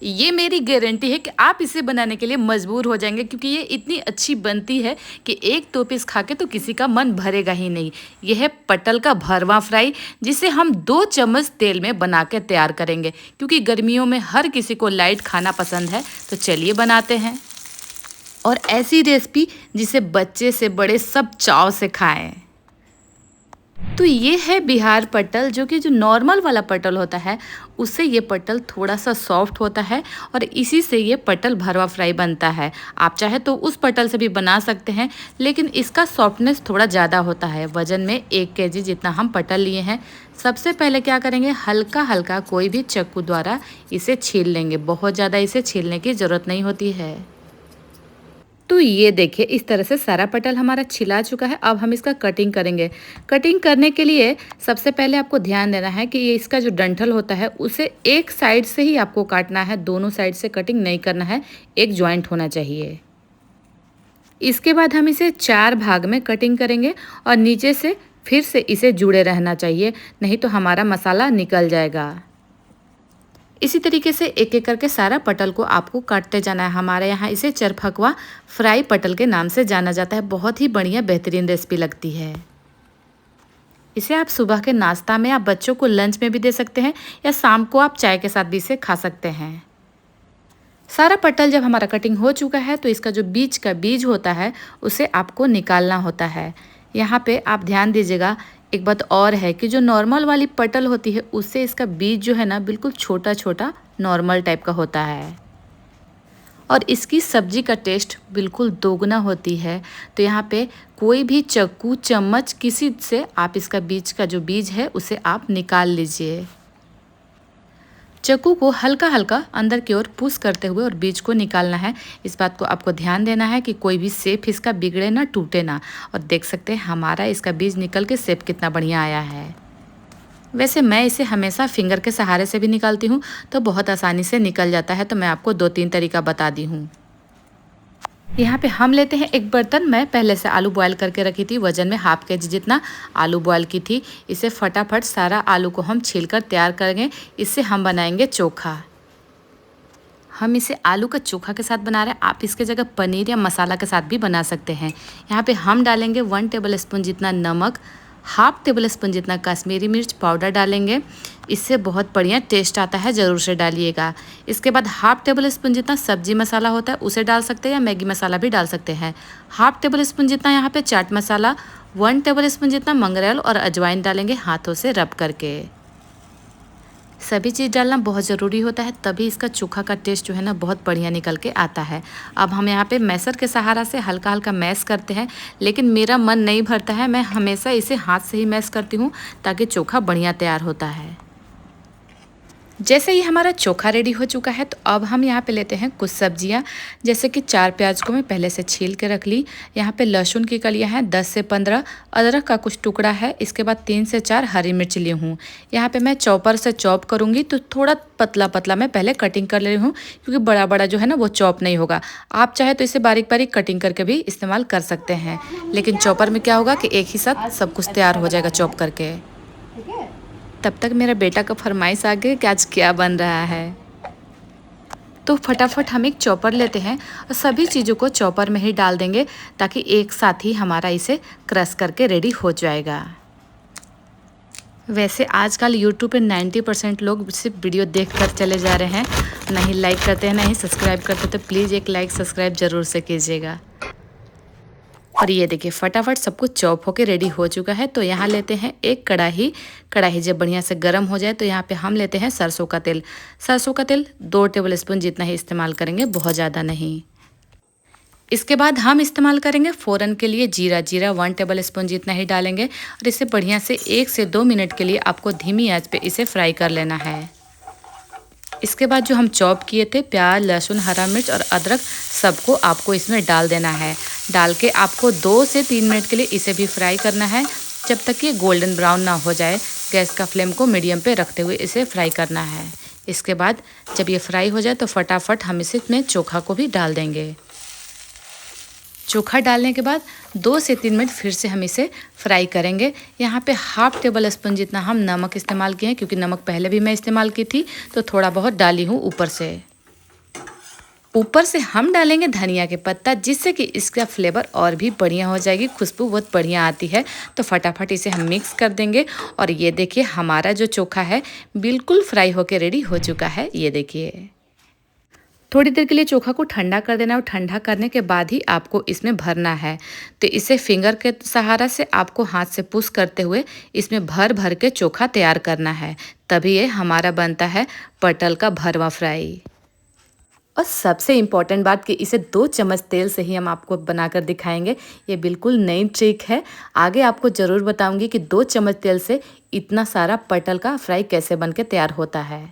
ये मेरी गारंटी है कि आप इसे बनाने के लिए मजबूर हो जाएंगे, क्योंकि ये इतनी अच्छी बनती है कि एक 2 पीस खा के तो किसी का मन भरेगा ही नहीं। यह है पटल का भरवा फ्राई, जिसे हम 2 चम्मच तेल में बना के तैयार करेंगे, क्योंकि गर्मियों में हर किसी को लाइट खाना पसंद है। तो चलिए बनाते हैं, और ऐसी रेसिपी जिसे बच्चे से बड़े सब चाव से खाएं। तो ये है बिहार पटल, जो कि जो नॉर्मल वाला पटल होता है उससे ये पटल थोड़ा सा सॉफ्ट होता है, और इसी से ये पटल भरवा फ्राई बनता है। आप चाहे तो उस पटल से भी बना सकते हैं, लेकिन इसका सॉफ्टनेस थोड़ा ज़्यादा होता है। वज़न में 1 केजी जितना हम पटल लिए हैं। सबसे पहले क्या करेंगे, हल्का हल्का कोई भी चाकू द्वारा इसे छील लेंगे। बहुत ज़्यादा इसे छीलने की ज़रूरत नहीं होती है। तो ये देखिए, इस तरह से सारा पटल हमारा छिला चुका है। अब हम इसका कटिंग करेंगे। कटिंग करने के लिए सबसे पहले आपको ध्यान देना है कि ये इसका जो डंठल होता है उसे एक साइड से ही आपको काटना है, दोनों साइड से कटिंग नहीं करना है, एक जॉइंट होना चाहिए। इसके बाद हम इसे 4 भाग में कटिंग करेंगे, और नीचे से फिर से इसे जुड़े रहना चाहिए, नहीं तो हमारा मसाला निकल जाएगा। इसी तरीके से एक एक करके सारा पटल को आपको काटते जाना है। हमारे यहाँ इसे चरफकवा फ्राई पटल के नाम से जाना जाता है। बहुत ही बढ़िया बेहतरीन रेसिपी लगती है। इसे आप सुबह के नाश्ता में, आप बच्चों को लंच में भी दे सकते हैं, या शाम को आप चाय के साथ भी इसे खा सकते हैं। सारा पटल जब हमारा कटिंग हो चुका है तो इसका जो बीच का बीज होता है उसे आपको निकालना होता है। यहाँ पे आप ध्यान दीजिएगा, एक बात और है कि जो नॉर्मल वाली पटल होती है उससे इसका बीज जो है ना बिल्कुल छोटा छोटा नॉर्मल टाइप का होता है, और इसकी सब्जी का टेस्ट बिल्कुल दोगुना होती है। तो यहाँ पे कोई भी चाकू चम्मच किसी से आप इसका बीज का जो बीज है उसे आप निकाल लीजिए। चाकू को हल्का हल्का अंदर की ओर पुश करते हुए और बीज को निकालना है। इस बात को आपको ध्यान देना है कि कोई भी शेप इसका बिगड़े ना, टूटे ना। और देख सकते हैं हमारा इसका बीज निकल के शेप कितना बढ़िया आया है। वैसे मैं इसे हमेशा फिंगर के सहारे से भी निकालती हूँ, तो बहुत आसानी से निकल जाता है। तो मैं आपको 2-3 तरीका बता दी हूँ। यहाँ पे हम लेते हैं एक बर्तन। मैं पहले से आलू बॉयल करके रखी थी, वजन में 1/2 केजी जितना आलू बॉयल की थी। इसे फटाफट सारा आलू को हम छीलकर तैयार करेंगे। इससे हम बनाएंगे चोखा। हम इसे आलू का चोखा के साथ बना रहे हैं। आप इसके जगह पनीर या मसाला के साथ भी बना सकते हैं। यहाँ पे हम डालेंगे 1 टेबल स्पून जितना नमक, 1/2 टेबल स्पून जितना कश्मीरी मिर्च पाउडर डालेंगे। इससे बहुत बढ़िया टेस्ट आता है, ज़रूर से डालिएगा। इसके बाद 1/2 टेबल स्पून जितना सब्जी मसाला होता है उसे डाल सकते हैं, या मैगी मसाला भी डाल सकते हैं। 1/2 टेबल स्पून जितना यहाँ पे चाट मसाला, 1 टेबल स्पून जितना मंगरेल और अजवाइन डालेंगे हाथों से रब करके। सभी चीज़ डालना बहुत ज़रूरी होता है, तभी इसका चोखा का टेस्ट जो है ना बहुत बढ़िया निकल के आता है। अब हम यहाँ पे मैसर के सहारा से हल्का हल्का मैश करते हैं, लेकिन मेरा मन नहीं भरता है, मैं हमेशा इसे हाथ से ही मैश करती हूँ, ताकि चोखा बढ़िया तैयार होता है। जैसे ही हमारा चोखा रेडी हो चुका है, तो अब हम यहाँ पे लेते हैं कुछ सब्जियाँ। जैसे कि 4 प्याज को मैं पहले से छील के रख ली। यहाँ पे लहसुन की कलियाँ हैं 10 से 15, अदरक का कुछ टुकड़ा है। इसके बाद 3 से 4 हरी मिर्च ली हूँ। यहाँ पे मैं चॉपर से चॉप करूँगी, तो थोड़ा पतला पतला मैं पहले कटिंग कर ले रही हूँ, क्योंकि बड़ा बड़ा जो है ना वो चॉप नहीं होगा। आप चाहे तो इसे बारीक बारीक कटिंग करके भी इस्तेमाल कर सकते हैं, लेकिन चॉपर में क्या होगा कि एक ही साथ सब कुछ तैयार हो जाएगा चॉप करके। तब तक मेरा बेटा का फरमाइश आ गया कि आज क्या बन रहा है। तो फटाफट हम एक चॉपर लेते हैं और सभी चीज़ों को चॉपर में ही डाल देंगे, ताकि एक साथ ही हमारा इसे क्रश करके रेडी हो जाएगा। वैसे आजकल यूट्यूब पे 90% लोग सिर्फ वीडियो देखकर चले जा रहे हैं, नहीं लाइक करते हैं, नहीं सब्सक्राइब करते। तो प्लीज़ एक लाइक सब्सक्राइब ज़रूर से कीजिएगा। और ये देखिए फटाफट सब कुछ चॉप होके रेडी हो चुका है। तो यहाँ लेते हैं एक कढ़ाई। कढ़ाई जब बढ़िया से गर्म हो जाए तो यहाँ पे हम लेते हैं सरसों का तेल। सरसों का तेल 2 टेबल स्पून जितना ही इस्तेमाल करेंगे, बहुत ज़्यादा नहीं। इसके बाद हम इस्तेमाल करेंगे फ़ौरन के लिए जीरा। जीरा 1 टेबल स्पून जितना ही डालेंगे, और इसे बढ़िया से 1 से 2 मिनट के लिए आपको धीमी आंच पे इसे फ्राई कर लेना है। इसके बाद जो हम चॉप किए थे प्याज, लहसुन, हरा मिर्च और अदरक, सबको आपको इसमें डाल देना है। डाल के आपको 2 से 3 मिनट के लिए इसे भी फ्राई करना है, जब तक ये गोल्डन ब्राउन ना हो जाए। गैस का फ्लेम को मीडियम पे रखते हुए इसे फ्राई करना है। इसके बाद जब ये फ्राई हो जाए तो फटाफट हम इसमें चोखा को भी डाल देंगे। चोखा डालने के बाद 2 से 3 मिनट फिर से हम इसे फ्राई करेंगे। यहाँ पे 1/2 टेबल स्पून जितना हम नमक इस्तेमाल किए हैं, क्योंकि नमक पहले भी मैं इस्तेमाल की थी, तो थोड़ा बहुत डाली हूँ ऊपर से। ऊपर से हम डालेंगे धनिया के पत्ता, जिससे कि इसका फ्लेवर और भी बढ़िया हो जाएगी, खुशबू बहुत बढ़िया आती है। तो फटाफट इसे हम मिक्स कर देंगे। और ये देखिए हमारा जो चोखा है बिल्कुल फ्राई होके रेडी हो चुका है। ये देखिए थोड़ी देर के लिए चोखा को ठंडा कर देना है और ठंडा करने के बाद ही आपको इसमें भरना है। तो इसे फिंगर के सहारा से आपको हाथ से पुश करते हुए इसमें भर भर के चोखा तैयार करना है, तभी ये हमारा बनता है पटल का भरवा फ्राई। और सबसे इम्पॉर्टेंट बात कि इसे 2 चम्मच तेल से ही हम आपको बनाकर दिखाएंगे। ये बिल्कुल नई ट्रिक है। आगे आपको ज़रूर बताऊंगी कि 2 चम्मच तेल से इतना सारा पटल का फ्राई कैसे बन के तैयार होता है।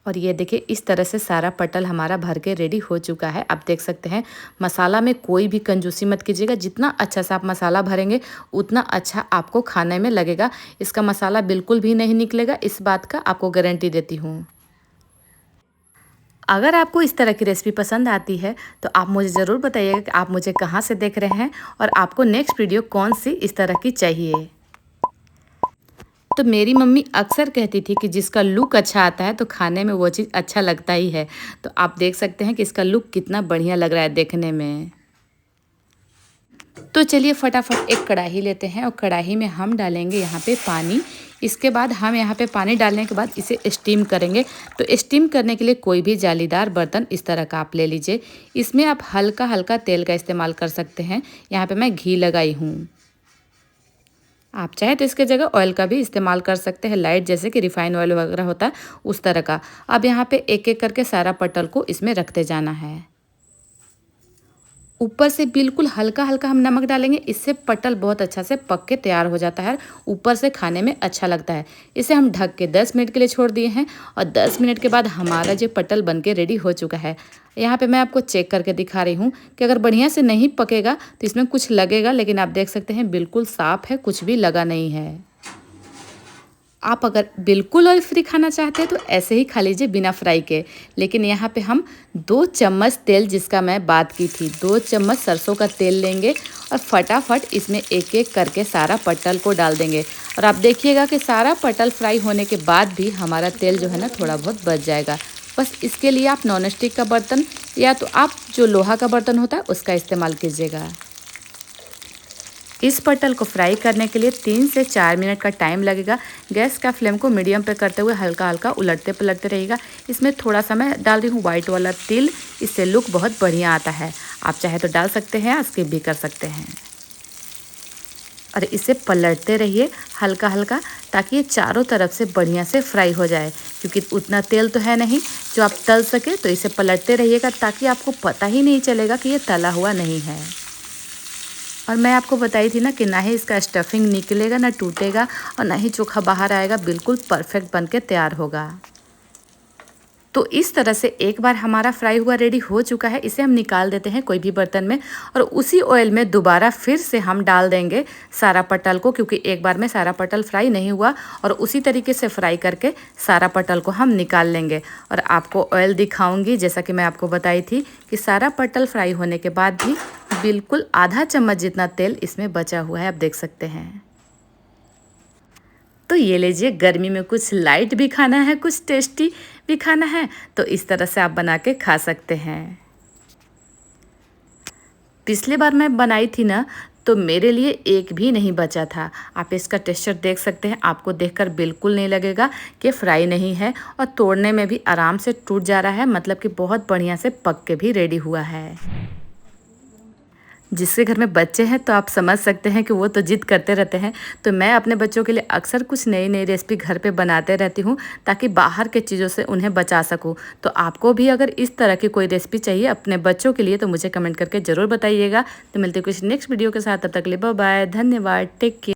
और ये देखिए इस तरह से सारा पटल हमारा भर के रेडी हो चुका है। आप देख सकते हैं मसाला में कोई भी कंजूसी मत कीजिएगा। जितना अच्छा से आप मसाला भरेंगे उतना अच्छा आपको खाने में लगेगा। इसका मसाला बिल्कुल भी नहीं निकलेगा, इस बात का आपको गारंटी देती हूँ। अगर आपको इस तरह की रेसिपी पसंद आती है तो आप मुझे ज़रूर बताइएगा कि आप मुझे कहाँ से देख रहे हैं और आपको नेक्स्ट वीडियो कौन सी इस तरह की चाहिए। तो मेरी मम्मी अक्सर कहती थी कि जिसका लुक अच्छा आता है तो खाने में वो चीज़ अच्छा लगता ही है। तो आप देख सकते हैं कि इसका लुक कितना बढ़िया लग रहा है देखने में। तो चलिए फटाफट एक कढ़ाई लेते हैं और कढ़ाई में हम डालेंगे यहाँ पे पानी। इसके बाद हम यहाँ पे पानी डालने के बाद इसे स्टीम करेंगे। तो स्टीम करने के लिए कोई भी जालीदार बर्तन इस तरह का आप ले लीजिए। इसमें आप हल्का हल्का तेल का इस्तेमाल कर सकते हैं। यहाँ पे मैं घी लगाई हूँ। आप चाहे तो इसके जगह ऑयल का भी इस्तेमाल कर सकते हैं, लाइट जैसे कि रिफाइन ऑयल वगैरह होता है उस तरह का। अब यहाँ पे एक एक करके सारा पटल को इसमें रखते जाना है। ऊपर से बिल्कुल हल्का हल्का हम नमक डालेंगे, इससे पटल बहुत अच्छा से पक के तैयार हो जाता है। ऊपर से खाने में अच्छा लगता है। इसे हम ढक के 10 मिनट के लिए छोड़ दिए हैं और 10 मिनट के बाद हमारा जो पटल बन के रेडी हो चुका है। यहाँ पे मैं आपको चेक करके दिखा रही हूँ कि अगर बढ़िया से नहीं पकेगा तो इसमें कुछ लगेगा, लेकिन आप देख सकते हैं बिल्कुल साफ़ है, कुछ भी लगा नहीं है। आप अगर बिल्कुल ऑयल फ्री खाना चाहते हैं तो ऐसे ही खा लीजिए बिना फ्राई के। लेकिन यहाँ पे हम 2 चम्मच तेल, जिसका मैं बात की थी, 2 चम्मच सरसों का तेल लेंगे और फटाफट इसमें एक एक करके सारा पटल को डाल देंगे। और आप देखिएगा कि सारा पटल फ्राई होने के बाद भी हमारा तेल जो है ना थोड़ा बहुत बच जाएगा। बस इसके लिए आप नॉन स्टिक का बर्तन या तो आप जो लोहा का बर्तन होता है उसका इस्तेमाल कीजिएगा। इस पटल को फ्राई करने के लिए 3 से 4 मिनट का टाइम लगेगा। गैस का फ्लेम को मीडियम पे करते हुए हल्का हल्का उलटते पलटते रहिएगा। इसमें थोड़ा सा मैं डाल रही हूँ वाइट वाला तिल, इससे लुक बहुत बढ़िया आता है। आप चाहे तो डाल सकते हैं, स्किप भी कर सकते हैं। और इसे पलटते रहिए हल्का हल्का, ताकि ये चारों तरफ से बढ़िया से फ्राई हो जाए। क्योंकि उतना तेल तो है नहीं जो आप तल सके, तो इसे पलटते रहिएगा ताकि आपको पता ही नहीं चलेगा कि ये तला हुआ नहीं है। और मैं आपको बताई थी ना कि ना ही इसका स्टफिंग निकलेगा, ना टूटेगा और ना ही चोखा बाहर आएगा, बिल्कुल परफेक्ट बन के तैयार होगा। तो इस तरह से एक बार हमारा फ्राई हुआ रेडी हो चुका है। इसे हम निकाल देते हैं कोई भी बर्तन में और उसी ऑयल में दोबारा फिर से हम डाल देंगे सारा पटल को, क्योंकि एक बार में सारा पटल फ्राई नहीं हुआ। और उसी तरीके से फ्राई करके सारा पटल को हम निकाल लेंगे। और आपको ऑयल दिखाऊंगी, जैसा कि मैं आपको बताई थी कि सारा पटल फ्राई होने के बाद भी बिल्कुल आधा चम्मच जितना तेल इसमें बचा हुआ है, आप देख सकते हैं। तो ये लीजिए, गर्मी में कुछ लाइट भी खाना है, कुछ टेस्टी भी खाना है, तो इस तरह से आप बना के खा सकते हैं। पिछली बार मैं बनाई थी ना, तो मेरे लिए एक भी नहीं बचा था। आप इसका टेक्सचर देख सकते हैं, आपको देखकर बिल्कुल नहीं लगेगा कि फ्राई नहीं है। और तोड़ने में भी आराम से टूट जा रहा है, मतलब कि बहुत बढ़िया से पक के भी रेडी हुआ है। जिसके घर में बच्चे हैं तो आप समझ सकते हैं कि वो तो जिद करते रहते हैं। तो मैं अपने बच्चों के लिए अक्सर कुछ नई नई रेसिपी घर पे बनाते रहती हूँ, ताकि बाहर के चीज़ों से उन्हें बचा सकूँ। तो आपको भी अगर इस तरह की कोई रेसिपी चाहिए अपने बच्चों के लिए तो मुझे कमेंट करके ज़रूर बताइएगा। तो मिलते कुछ नेक्स्ट वीडियो के साथ, तब तक के लिए बाय बाय, धन्यवाद, टेक केयर।